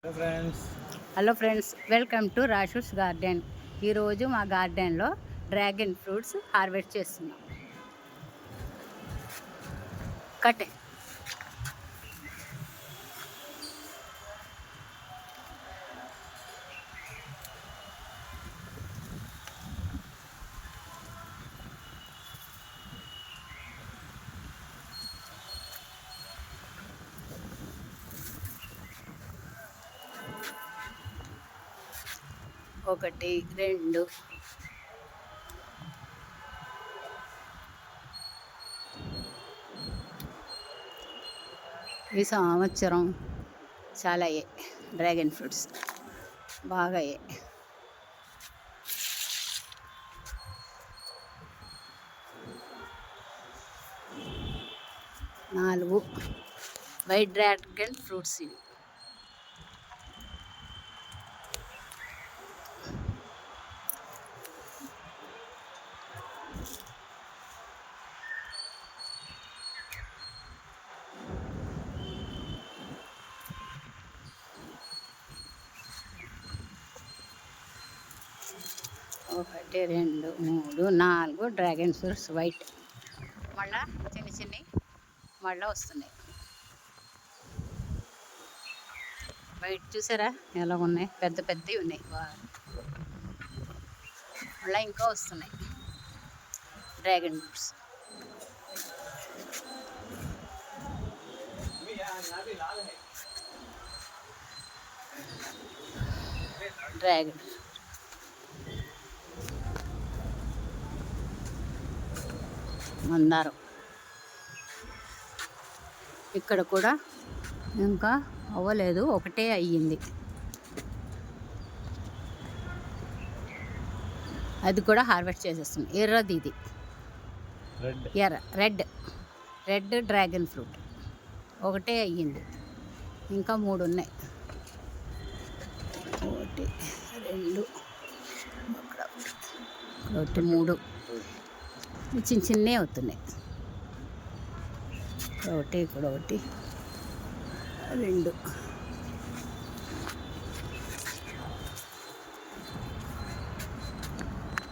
Hello friends, welcome to Rashu's garden. ఈరోజు మా గార్డెన్లో డ్రాగన్ ఫ్రూట్స్ హార్వెస్ట్ చేస్తున్నాం. కట్టే ఒకటి రెండు ఈ సంవత్సరం చాలా డ్రాగన్ ఫ్రూట్స్ బాగా 4 వైట్ డ్రాగన్ ఫ్రూట్స్ ఇవి. ఒకటి రెండు మూడు 4 డ్రాగన్ ఫ్రూట్స్ వైట్. మళ్ళా చిన్న చిన్నవి మళ్ళీ వస్తున్నాయి. వైట్ చూసారా ఎలా ఉన్నాయి, పెద్ద పెద్దవి ఉన్నాయి. మళ్ళీ ఇంకా వస్తున్నాయి డ్రాగన్ ఫ్రూట్స్. డ్రాగన్ మందారం ఇక్కడ కూడా ఇంకా అవ్వలేదు, ఒకటే అయ్యింది. అది కూడా హార్వెస్ట్ చేసేస్తుంది. ఎర్రది ఇది, రెడ్ డ్రాగన్ ఫ్రూట్ ఒకటే అయ్యింది. ఇంకా 3 ఉన్నాయి. 1 2 ఒకటి 3 చిన్న చిన్నవి అవుతున్నాయి. ఇక్కడ ఒకటి 2